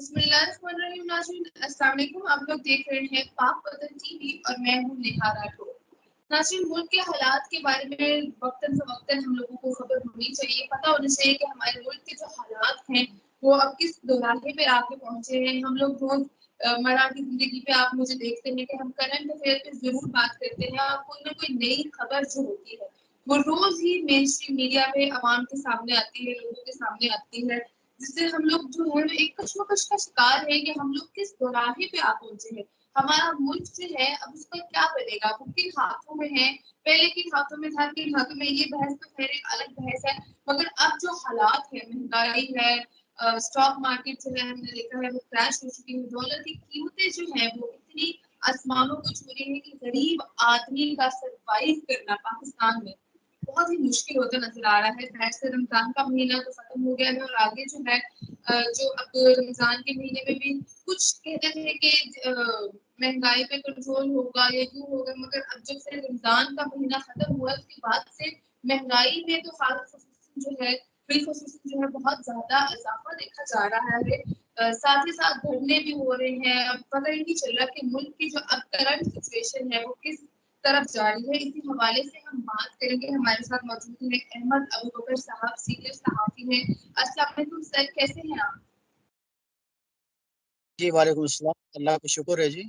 بسم اللہ الرحمن الرحیم. ناظرین السلام علیکم. آپ لوگ دیکھ رہے ہیں پاک وطن ٹی وی اور میں ہوں نیہا راٹھور. ناظرین ملک کے حالات کے بارے میں وقتاً فوقتاً ہم لوگوں کو خبر ہونی چاہیے، پتہ ہونا چاہیے کہ ہمارے ملک کے جو حالات ہیں وہ اب کس دوراہے پہ آ کے پہنچے ہیں. ہم لوگ روز مرا کی زندگی پہ آپ مجھے دیکھتے ہیں کہ ہم کرنٹ افیئر پہ ضرور بات کرتے ہیں اور کوئی نہ کوئی نئی خبر جو ہوتی ہے وہ روز ہی مین اسٹریم میڈیا پہ عوام کے سامنے آتی ہے، لوگوں کے سامنے آتی ہے، جس سے ہم لوگ جو ہے ایک کشمکش کا شکار ہے کہ ہم لوگ کس دوراہے پہ آ پہنچے ہیں. ہمارا ملک جو ہے اب اس کا کیا بنے گا، وہ کن ہاتھوں میں ہے، پہلے کن ہاتھوں میں تھا، کن ہاتھوں میں. یہ بحث تو خیر ایک الگ بحث ہے، مگر اب جو حالات ہے، مہنگائی ہے، اسٹاک مارکیٹ جو ہے ہم نے دیکھا ہے وہ کریش ہو چکی ہے، ڈالر کی قیمتیں جو ہیں وہ اتنی آسمانوں کو چھو رہی ہیں کہ غریب آدمی کا سروائیو کرنا پاکستان میں بہت ہی مشکل ہوتا نظر آ رہا ہے. خیر سے رمضان کا مہینہ تو ختم ہو گیا ہے اور آگے جو ہے جو اب رمضان کے مہینے میں بھی کچھ کہتے تھے کہ مہنگائی پہ کنٹرول ہوگا یا یوں ہوگا، مگر اب جب سے رمضان کا مہینہ ختم ہوا اس کے بعد سے مہنگائی میں تو خصوصاً جو ہے بالخصوص جو ہے بہت زیادہ اضافہ دیکھا جا رہا ہے. ساتھ ہی ساتھ دھرنے بھی ہو رہے ہیں. اب پتہ ہی نہیں چل رہا کہ ملک کی جو اب کرنٹ سچویشن ہے وہ کس طرف جاری ہے. اسی حوالے سے ہم بات کریں گے. ہمارے ساتھ موجود ہیں احمد ابوبکر صاحب، سینئر صحافی ہیں. السلام علیکم سر، کیسے ہیں آپ؟ جی وعلیکم السلام، اللہ کا شکر ہے. جی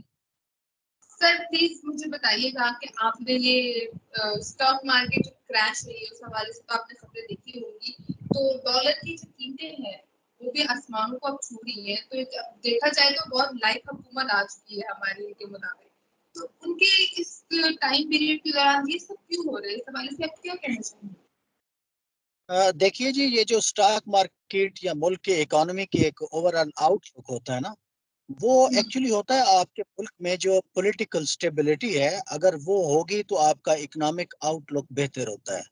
سر پلیز مجھے بتائیے گا کہ آپ نے یہ اسٹاک مارکیٹ جو کریش ہوئی ہے اس حوالے سے تو آپ نے خبریں دیکھی ہوں گی، تو ڈالر کی جو قیمتیں ہیں وہ بھی آسمانوں کو اب چھو رہی ہیں. تو دیکھا جائے تو بہت لائٹ حکومت آ چکی ہے ہمارے کے مطابق. تو ان کے اس ٹائم پیریڈ کے دوران یہ سب کیوں ہو رہا ہے، اس حوالے سے آپ کیا کہنا چاہیں گے؟ دیکھیے جی، یہ جو سٹاک مارکیٹ یا ملک کے اکانومی کی ایک اوور آل آؤٹ لک ہوتا ہے نا، وہ ایکچولی ہوتا ہے آپ کے ملک میں جو پولیٹیکل سٹیبلٹی ہے، اگر وہ ہوگی تو آپ کا اکنامک آؤٹ لک بہتر ہوتا ہے،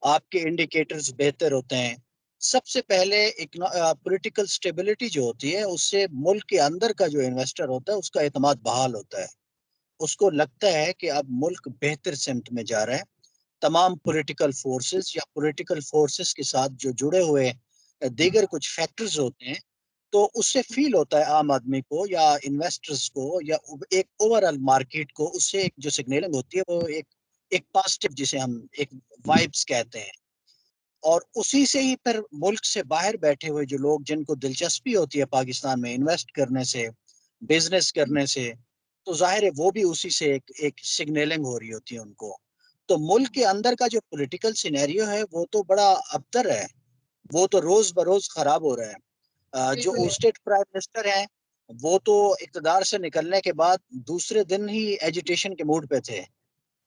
آپ کے انڈیکیٹرز بہتر ہوتے ہیں. سب سے پہلے پولیٹیکل سٹیبلٹی جو ہوتی ہے اس سے ملک کے اندر کا جو انویسٹر ہوتا ہے اس کا اعتماد بحال ہوتا ہے. اس کو لگتا ہے کہ اب ملک بہتر سمت میں جا رہا ہے. تمام پولیٹیکل فورسز یا پولیٹیکل فورسز کے ساتھ جو جڑے ہوئے دیگر کچھ فیکٹرز ہوتے ہیں، تو اس سے فیل ہوتا ہے عام آدمی کو یا انویسٹرز کو یا ایک اوور آل مارکیٹ کو، اس سے ایک جو سگنلنگ ہوتی ہے وہ ایک پازیٹیو، جسے ہم ایک وائبس کہتے ہیں. اور اسی سے ہی پھر ملک سے باہر بیٹھے ہوئے جو لوگ جن کو دلچسپی ہوتی ہے پاکستان میں انویسٹ کرنے سے، بزنس کرنے سے، تو ظاہر ہے وہ بھی اسی سے ایک سگنلنگ ہو رہی ہوتی ہے ان کو. تو ملک کے اندر کا جو پولیٹیکل سینیریو ہے وہ تو بڑا ابتر ہے، وہ تو روز بروز خراب ہو رہا ہے. جو بالکل. اسٹیٹ پرائم منسٹر ہیں وہ تو اقتدار سے نکلنے کے بعد دوسرے دن ہی ایجیٹیشن کے موڈ پہ تھے.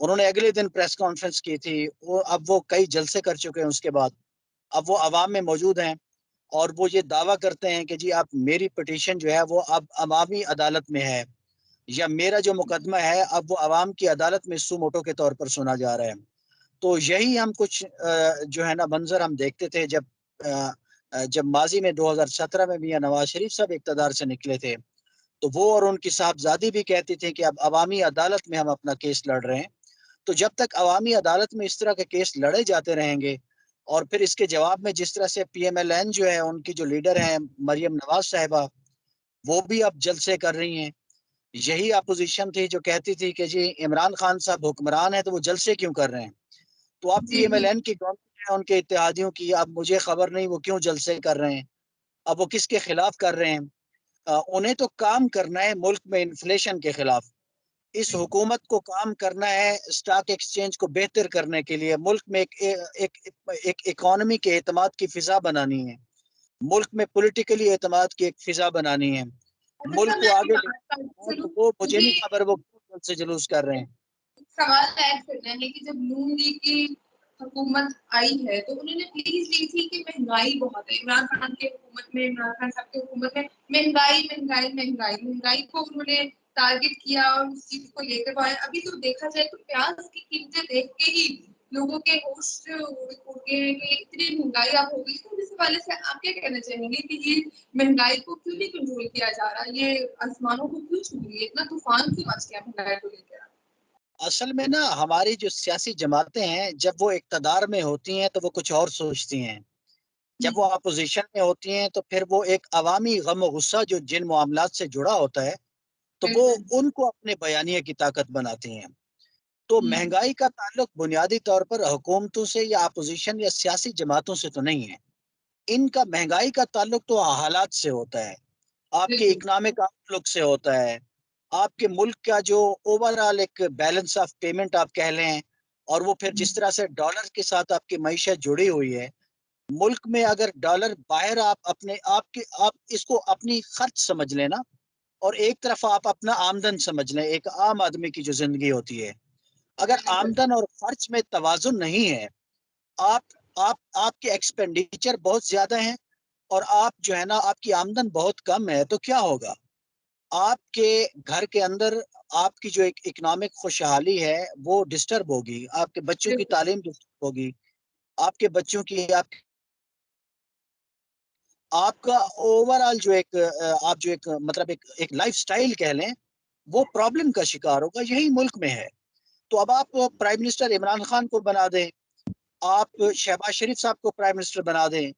انہوں نے اگلے دن پریس کانفرنس کی تھی. اب وہ کئی جلسے کر چکے ہیں اس کے بعد. اب وہ عوام میں موجود ہیں اور وہ یہ دعویٰ کرتے ہیں کہ جی اب میری پٹیشن جو ہے وہ اب عوامی عدالت میں ہے، یا میرا جو مقدمہ ہے اب وہ عوام کی عدالت میں سو موٹو کے طور پر سنا جا رہا ہے. تو یہی ہم کچھ جو ہے نا منظر ہم دیکھتے تھے جب ماضی میں 2017 میں میاں نواز شریف صاحب اقتدار سے نکلے تھے، تو وہ اور ان کی صاحبزادی بھی کہتی تھی کہ اب عوامی عدالت میں ہم اپنا کیس لڑ رہے ہیں. تو جب تک عوامی عدالت میں اس طرح کے کیس لڑے جاتے رہیں گے، اور پھر اس کے جواب میں جس طرح سے پی ایم ایل این جو ہے ان کی جو لیڈر ہیں مریم نواز صاحبہ، وہ بھی اب جلسے کر رہی ہیں. یہی اپوزیشن تھی جو کہتی تھی کہ جی عمران خان صاحب حکمران ہیں تو وہ جلسے کیوں کر رہے ہیں. تو اب P G M L G. N کی گورنمنٹ ہے، ان کے اتحادیوں کی، اب مجھے خبر نہیں وہ کیوں جلسے کر رہے ہیں، اب وہ کس کے خلاف کر رہے ہیں. انہیں تو کام کرنا ہے ملک میں انفلیشن کے خلاف. اس حکومت کو کام کرنا ہے اسٹاک ایکسچینج کو بہتر کرنے کے لیے، ملک میں ایک اکانومی کے اعتماد کی فضا بنانی ہے، ملک میں پولیٹیکلی اعتماد کی ایک فضا بنانی ہے، اچھا ملک سر کو میں آگے آپ لے. کی بات تو سنوں، وہ مجھے مجھے نہیں خبر وہ کون سے جلوس کر رہے ہیں. سوال ایڈ کرنا ہے کہ جب نون لیگ کی حکومت آئی ہے تو انہوں نے پلیز لی تھی کہ مہنگائی بہت ہے. عمران خان کی حکومت میں، عمران خان صاحب کی حکومت میں مہنگائی مہنگائی مہنگائی مہنگائی کو انہوں نے ٹارگٹ کیا اور اس چیز کو لے کر آئے. ابھی تو دیکھا جائے تو پیاز کی قیمتیں دیکھ کے ہی لوگوں کے ہوش اڑ گئے ہیں کہ اتنی مہنگائی اب ہو گئی. تو اس حوالے سے آپ کیا کہنا چاہیں گے کہ یہ مہنگائی کو کیوں نہیں کنٹرول کیا جا رہا، یہ آسمانوں کو کیوں چھو رہی ہے، اتنا طوفان کیوں مچ گیا مہنگائی کو لے کر؟ اصل میں نا ہماری جو سیاسی جماعتیں ہیں جب وہ اقتدار میں ہوتی ہیں تو وہ کچھ اور سوچتی ہیں. جب وہ اپوزیشن میں ہوتی ہیں تو پھر وہ ایک عوامی غم و غصہ جو جن معاملات سے جڑا ہوتا ہے تو وہ بالکل ان کو اپنے بیانیے کی طاقت بناتی ہیں. تو مہنگائی کا تعلق بنیادی طور پر حکومتوں سے یا اپوزیشن یا سیاسی جماعتوں سے تو نہیں ہے. ان کا مہنگائی کا تعلق تو حالات سے ہوتا ہے، آپ کے بالکل اکنامک آؤٹ لک سے ہوتا ہے، آپ کے ملک کا جو اوور آل ایک بیلنس آف پیمنٹ آپ کہہ لیں، اور وہ پھر جس طرح سے ڈالر کے ساتھ آپ کی معیشت جڑی ہوئی ہے. ملک میں اگر ڈالر باہر آپ اس کو اپنی خرچ سمجھ لینا، اور ایک طرف آپ اپنا آمدن سمجھ لیں، ایک عام آدمی کی جو زندگی ہوتی ہے، اگر بالکل آمدن اور خرچ میں توازن نہیں ہے، آپ کے ایکسپینڈیچر بہت زیادہ ہیں اور آپ جو ہے نا آپ کی آمدن بہت کم ہے، تو کیا ہوگا؟ آپ کے گھر کے اندر آپ کی جو ایک اکنامک خوشحالی ہے وہ ڈسٹرب ہوگی، آپ کے بچوں کی بالکل تعلیم ڈسٹرب ہوگی، آپ کے بچوں کی آپ کا اوور آل جو ایک آپ جو ایک مطلب ایک لائف سٹائل کہہ لیں وہ پرابلم کا شکار ہوگا. یہی ملک میں ہے. تو اب آپ پرائم منسٹر عمران خان کو بنا دیں، آپ شہباز شریف صاحب کو پرائم منسٹر بنا دیں،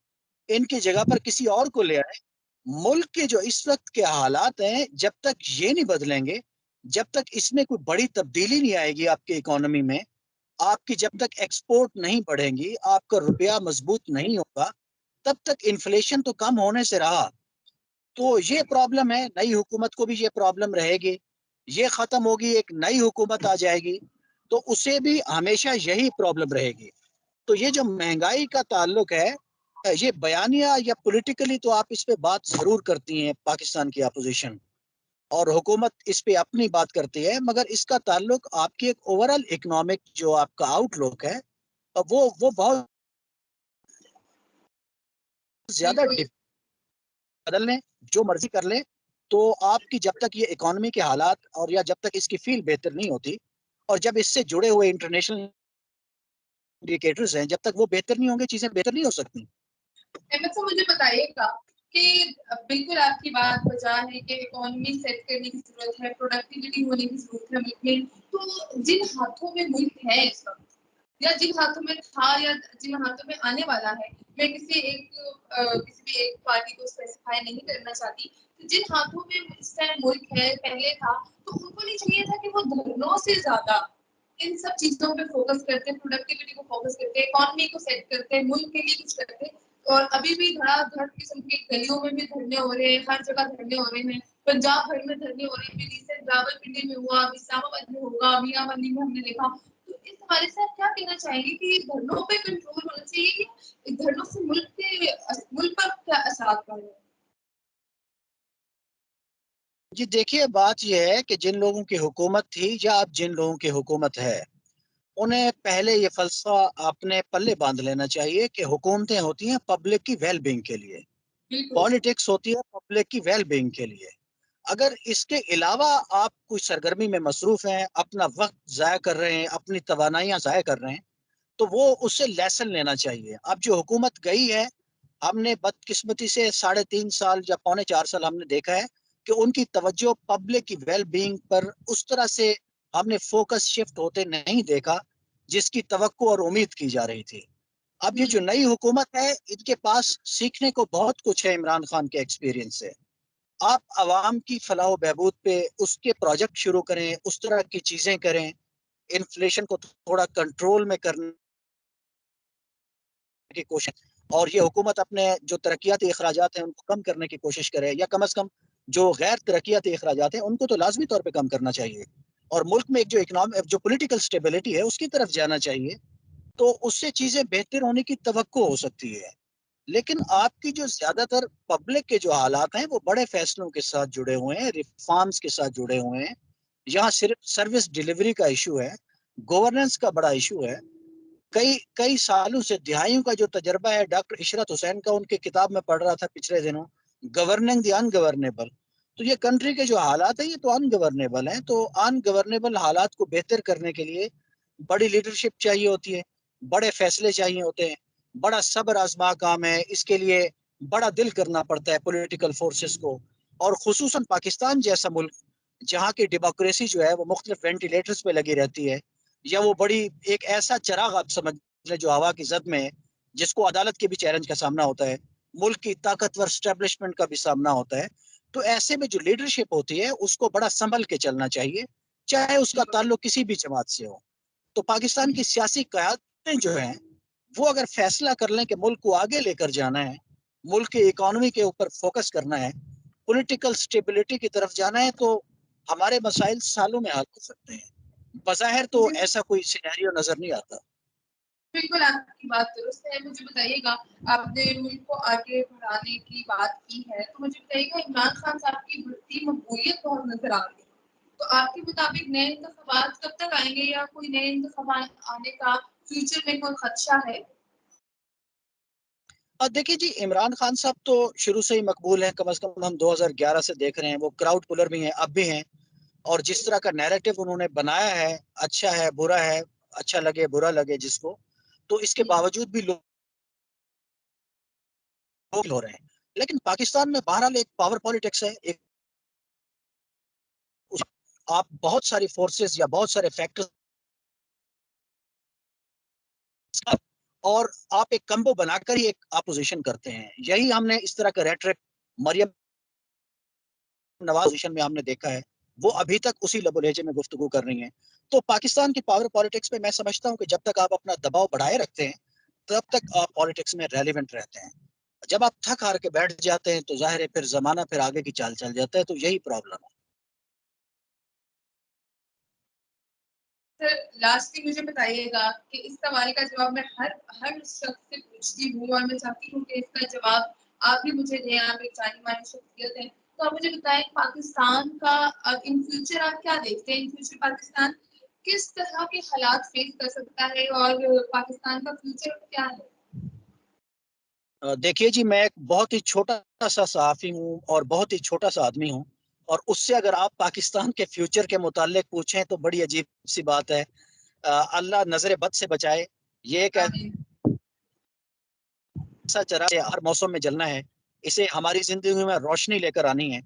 ان کی جگہ پر کسی اور کو لے آئیں، ملک کے جو اس وقت کے حالات ہیں جب تک یہ نہیں بدلیں گے، جب تک اس میں کوئی بڑی تبدیلی نہیں آئے گی آپ کی اکانومی میں، آپ کی جب تک ایکسپورٹ نہیں بڑھیں گی، آپ کا روپیہ مضبوط نہیں ہوگا، تب تک انفلیشن تو کم ہونے سے رہا. تو یہ پرابلم ہے. نئی حکومت کو بھی یہ پرابلم رہے گی، یہ ختم ہوگی، ایک نئی حکومت آ جائے گی تو اسے بھی ہمیشہ یہی پرابلم رہے گی. تو یہ جو مہنگائی کا تعلق ہے، یہ بیانیہ یا پولیٹیکلی تو آپ اس پہ بات ضرور کرتی ہیں پاکستان کی اپوزیشن، اور حکومت اس پہ اپنی بات کرتی ہے، مگر اس کا تعلق آپ کی ایک اوورال اکنامک جو آپ کا آؤٹ لک ہے وہ بہت زیادہ بالکل بدل لیں، جو مرضی کر لیں، تو آپ کی جب تک یہ اکانومی کے حالات اور یا جب تک اس کی فیل بہتر نہیں ہوتی، اور جب اس سے جڑے ہوئے انٹرنیشنل انڈیکیٹرز ہیں جب تک وہ بہتر نہیں ہوں گے، چیزیں بہتر نہیں ہو سکتی. احمد صاحب مجھے بتائیے گا کہ بالکل آپ کی بات بجا ہے کہ اکانومی سیٹ کرنے کی ضرورت ہے، پروڈکٹیوٹی ہونے کی ضرورت ہے ملک میں. تو جن ہاتھوں میں ملک ہے اس وقت، یا جن ہاتھوں میں تھا، یا جن ہاتھوں میں آنے والا ہے، میں کسی بھی ایک پارٹی کو اسپیسیفائی نہیں کرنا چاہتی، جن ہاتھوں میں اس ٹائم ملک ہے پہلے تھا، تو ان کو نہیں چاہیے تھا کہ وہ دھرنوں سے زیادہ ان سب چیزوں پہ فوکس کرتے، پروڈکٹیوٹی کو فوکس کرتے، اکانومی کو سیٹ کرتے، ملک کے لیے کچھ کرتے. اور ابھی بھی دھڑا دھڑ قسم کی گلیوں میں بھی دھرنے ہو رہے ہیں، ہر جگہ دھرنے ہو رہے ہیں، پنجاب بھر میں دھرنے ہو رہے ہیں، ریسنٹ راولپنڈی میں ہوا، اسلام آباد میں ہوگا، میاں منی میں ہم نے دیکھا. تو اس حوالے سے آپ کیا کہنا چاہیں گے کہ دھرنوں پہ کنٹرول ہونا چاہیے، دھرنوں سے ملک پر کیا اثرات پڑ رہے ہیں؟ جی دیکھیے، بات یہ ہے کہ جن لوگوں کی حکومت تھی یا اب جن لوگوں کی حکومت ہے، انہیں پہلے یہ فلسفہ اپنے پلے باندھ لینا چاہیے کہ حکومتیں ہوتی ہیں پبلک کی ویل بینگ کے لیے، بالکل پالیٹکس ہوتی ہے پبلک کی ویل بینگ کے لیے. اگر اس کے علاوہ آپ کوئی سرگرمی میں مصروف ہیں، اپنا وقت ضائع کر رہے ہیں، اپنی توانائیاں ضائع کر رہے ہیں، تو وہ اس سے لیسن لینا چاہیے. اب جو حکومت گئی ہے، ہم نے بدقسمتی سے 3.5 سال یا 4.25 سال ہم نے دیکھا ہے کہ ان کی توجہ پبلک کی ویل بینگ پر اس طرح سے ہم نے فوکس شفٹ ہوتے نہیں دیکھا جس کی توقع اور امید کی جا رہی تھی. اب یہ جو نئی حکومت ہے، ان کے پاس سیکھنے کو بہت کچھ ہے عمران خان کے ایکسپیرینس سے. آپ عوام کی فلاح و بہبود پہ اس کے پروجیکٹ شروع کریں، اس طرح کی چیزیں کریں، انفلیشن کو تھوڑا کنٹرول میں کرنے کی کوشش، اور یہ حکومت اپنے جو ترقیاتی اخراجات ہیں ان کو کم کرنے کی کوشش کرے، یا کم از کم جو غیر ترقیاتی اخراجات ہیں ان کو تو لازمی طور پہ کم کرنا چاہیے، اور ملک میں ایک جو پولیٹیکل سٹیبلٹی ہے اس کی طرف جانا چاہیے. تو اس سے چیزیں بہتر ہونے کی توقع ہو سکتی ہے. لیکن آپ کی جو زیادہ تر پبلک کے جو حالات ہیں وہ بڑے فیصلوں کے ساتھ جڑے ہوئے ہیں، ریفارمز کے ساتھ جڑے ہوئے ہیں. یہاں صرف سروس ڈیلیوری کا ایشو ہے، گورننس کا بڑا ایشو ہے. کئی سالوں سے، دہائیوں کا جو تجربہ ہے، ڈاکٹر عشرت حسین کا، ان کی کتاب میں پڑھ رہا تھا پچھلے دنوں، گورننگ دی ان گورنیبل. تو یہ کنٹری کے جو حالات ہیں یہ تو ان گورنیبل ہیں. تو ان گورنیبل حالات کو بہتر کرنے کے لیے بڑی لیڈرشپ چاہیے ہوتی ہے، بڑے فیصلے چاہیے ہوتے ہیں، بڑا صبر آزما کام ہے. اس کے لیے بڑا دل کرنا پڑتا ہے پولیٹیکل فورسز کو، اور خصوصاً پاکستان جیسا ملک جہاں کی ڈیموکریسی جو ہے وہ مختلف وینٹیلیٹرز پہ لگی رہتی ہے، یا وہ بڑی ایک ایسا چراغ آپ سمجھ لیں جو ہوا کی زد میں ہے، جس کو عدالت کے بھی چیلنج کا سامنا ہوتا ہے، ملک کی طاقتور اسٹیبلشمنٹ کا بھی سامنا ہوتا ہے. تو ایسے میں جو لیڈرشپ ہوتی ہے اس کو بڑا سنبھل کے چلنا چاہیے، چاہے اس کا تعلق کسی بھی جماعت سے ہو. تو پاکستان کی سیاسی قیادتیں جو ہیں وہ اگر فیصلہ کر لیں کہ ملک کو آگے لے کر جانا ہے، ملک کی اکانومی کے اوپر فوکس کرنا ہے، پولیٹیکل سٹیبلٹی کی طرف جانا ہے، تو ہمارے مسائل سالوں میں حل ہو سکتے ہیں. بظاہر تو جی ایسا کوئی سینیریو نظر نہیں آتا. بالکل آپ کی بات درست ہے. مجھے بتائیے گا، آپ نے ملک کو آگے بڑھانے کی بات کی ہے، تو مجھے بتائیے گا عمران خان صاحب کی بڑھتی مقبولیت بہت نظر آ رہی ہے، تو آپ کے مطابق نئے انتخابات کب تک آئیں گے، یا کوئی نئے انتخابات آنے کا فیوچر میں کوئی خدشہ ہے؟ دیکھیے جی، عمران خان صاحب تو شروع سے ہی مقبول ہیں، کم از کم ہم 2011 سے دیکھ رہے ہیں. وہ کراؤڈ پولر بھی ہیں، اب بھی ہیں. اور جس طرح کا نیریٹو انہوں نے بنایا ہے، اچھا ہے برا ہے، اچھا لگے برا لگے جس کو، تو اس کے باوجود بھی لوگ ہو رہے ہیں. لیکن پاکستان میں بہرحال ایک پاور پالیٹکس ہے. آپ بہت ساری فورسز یا بہت سارے فیکٹرز اور آپ ایک کمبو بنا کر ہی ایک اپوزیشن کرتے ہیں. یہی ہم نے اس طرح کا ریٹرک مریم نواز پوزیشن میں ہم نے دیکھا ہے. وہ ابھی تک اسی لب و لہجے میں گفتگو کر رہی ہیں. تو پاکستان کی پاور پالیٹکس میں میں سمجھتا ہوں کہ جب تک آپ اپنا دباؤ بڑھائے رکھتے ہیں تب تک آپ پالیٹکس میں ریلیونٹ رہتے ہیں. جب آپ تھک ہار کے بیٹھ جاتے ہیں تو ظاہر ہے پھر زمانہ پھر آگے کی چال چل جاتا ہے. تو یہی پرابلم ہے. سر لاسٹلی مجھے بتائیے گا کہ اس سوال کا جواب میں ہر شخص سے پوچھتی ہوں، اور میں چاہتی ہوں کہ اس کا جواب آپ بھی مجھے دیں. آپ ایک جانی مانی شخصیت ہیں، تو آپ مجھے بتائیں پاکستان کا ان فیوچر آپ کیا دیکھتے ہیں؟ ان فیوچر پاکستان کس طرح کے حالات فیس کر سکتا ہے، اور پاکستان کا فیوچر کیا ہے؟ دیکھیے جی، میں ایک بہت ہی چھوٹا سا صحافی ہوں اور بہت ہی چھوٹا سا آدمی ہوں، اور اس سے اگر آپ پاکستان کے فیوچر کے متعلق پوچھیں تو بڑی عجیب سی بات ہے. اللہ نظر بد سے بچائے. یہ ایک آمین. ایسا چراغ ہے، ہر موسم میں جلنا ہے. اسے ہماری زندگی میں روشنی لے کر آنی ہے.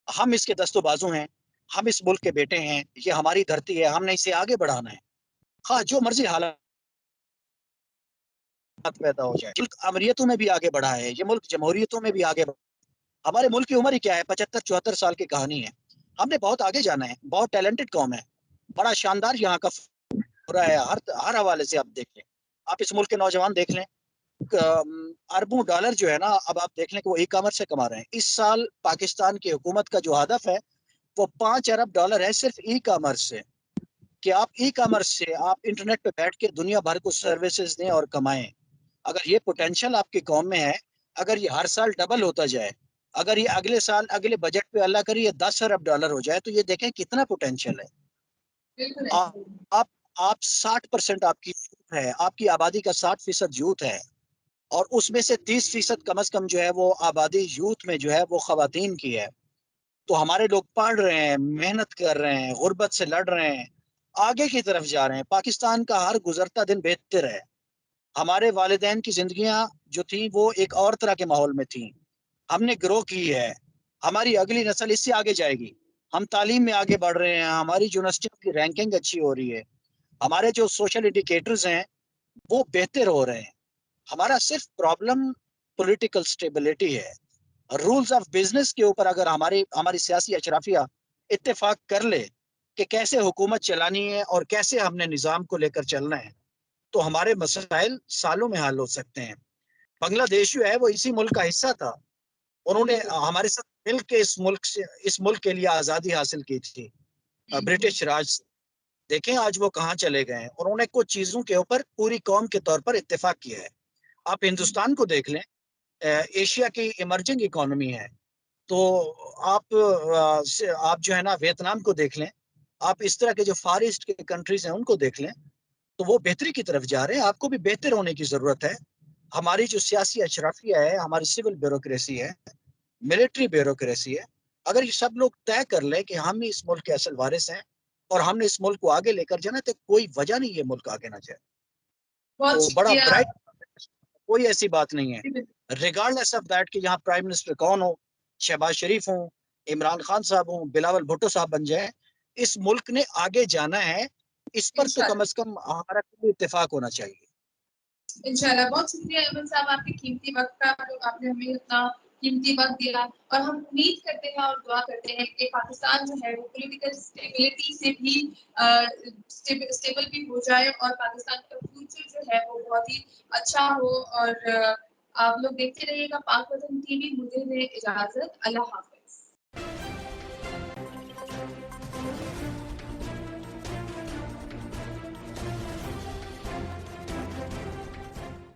ہم اس کے دست و بازو ہیں، ہم اس ملک کے بیٹے ہیں، یہ ہماری دھرتی ہے، ہم نے اسے آگے بڑھانا ہے. ہاں، جو مرضی حالات پیدا ہو جائے. ملک امریتوں میں بھی آگے بڑھا ہے، یہ ملک جمہوریتوں میں بھی آگے بڑھا. ہمارے ملک کی عمر ہی کیا ہے؟ 75-74 سال کی کہانی ہے. ہم نے بہت آگے جانا ہے. بہت ٹیلنٹڈ قوم ہے، بڑا شاندار یہاں کا ہو رہا ہے. ہر حوالے سے آپ دیکھ لیں. آپ اس ملک کے نوجوان دیکھ لیں، اربوں ڈالر جو ہے نا، اب آپ دیکھ لیں کہ وہ ای کامرس سے کما رہے ہیں. اس سال پاکستان کی حکومت کا جو ہدف ہے وہ $5 ارب ہے صرف ای کامرس سے. کہ آپ ای کامرس سے آپ انٹرنیٹ پہ بیٹھ کے دنیا بھر کو سروسز دیں اور کمائیں. اگر یہ پوٹینشل آپ کی قوم میں ہے، اگر یہ ہر سال ڈبل ہوتا جائے، اگر یہ اگلے سال اگلے بجٹ پہ اللہ کرے یہ $10 ارب ہو جائے، تو یہ دیکھیں کتنا پوٹینشل ہے. بالکل آپ آپ 60% آپ کی ہے، آپ کی آبادی کا 60% یوتھ ہے، اور اس میں سے 30% کم از کم جو ہے وہ آبادی یوتھ میں جو ہے وہ خواتین کی ہے. تو ہمارے لوگ پڑھ رہے ہیں، محنت کر رہے ہیں، غربت سے لڑ رہے ہیں، آگے کی طرف جا رہے ہیں. پاکستان کا ہر گزرتا دن بہتر ہے. ہمارے والدین کی زندگیاں جو تھیں وہ ایک اور طرح کے ماحول میں تھیں. ہم نے گرو کی ہے. ہماری اگلی نسل اس سے آگے جائے گی. ہم تعلیم میں آگے بڑھ رہے ہیں، ہماری یونیورسٹیوں کی رینکنگ اچھی ہو رہی ہے، ہمارے جو سوشل انڈیکیٹرز ہیں وہ بہتر ہو رہے ہیں. ہمارا صرف پرابلم پولیٹیکل سٹیبلٹی ہے. رولز آف بزنس کے اوپر اگر ہماری سیاسی اشرافیہ اتفاق کر لے کہ کیسے حکومت چلانی ہے اور کیسے ہم نے نظام کو لے کر چلنا ہے، تو ہمارے مسائل سالوں میں حل ہو سکتے ہیں. بنگلہ دیش جو ہے وہ اسی ملک کا حصہ تھا. انہوں نے ہمارے ساتھ مل کے اس ملک کے لیے آزادی حاصل کی تھی برٹش راج سے. دیکھیں آج وہ کہاں چلے گئے ہیں. انہوں نے کچھ چیزوں کے اوپر پوری قوم کے طور پر اتفاق کیا ہے. آپ ہندوستان کو دیکھ لیں، ایشیا کی ایمرجنگ اکانومی ہے. تو آپ جو ہے نا ویتنام کو دیکھ لیں، آپ اس طرح کے جو فار ایسٹ کے کنٹریز ہیں ان کو دیکھ لیں، تو وہ بہتری کی طرف جا رہے ہیں. آپ کو بھی بہتر ہونے کی ضرورت ہے. ہماری جو سیاسی اشرافیہ ہے، ہماری سول بیوروکریسی ہے، ملٹری بیوروکریسی ہے، اگر یہ سب لوگ طے کر لیں کہ ہم ہی اس ملک کے اصل وارث ہیں اور ہم نے اس ملک کو آگے لے کر جانا، تو کوئی وجہ نہیں یہ ملک آگے نہ جائے. بہت تو بڑا شکریہ. برائٹ، کوئی ایسی بات نہیں ہے. ریگارڈلیس آف دیٹ کہ یہاں پرائم منسٹر کون ہو، شہباز شریف ہوں، عمران خان صاحب ہوں، بلاول بھٹو صاحب بن جائیں، اس ملک نے آگے جانا ہے. اس پر تو کم انشاءاللہ. از کم ہمارا اتفاق ہونا چاہیے. انشاءاللہ بہت شکریہ ایمن صاحب آپ کے قیمتی وقت کا، جو آپ نے ہمیں اتنا قیمتی وقت دیا، اور ہم امید کرتے ہیں اور دعا کرتے ہیں کہ پاکستان جو ہے وہ پولیٹیکل اسٹیبلٹی سے بھی اسٹیبل بھی ہو جائے، اور پاکستان کا فیوچر جو ہے وہ بہت ہی اچھا ہو. اور آپ لوگ دیکھتے رہیے گا پاک وطن ٹی وی. مجھے دے اجازت، اللہ حافظ.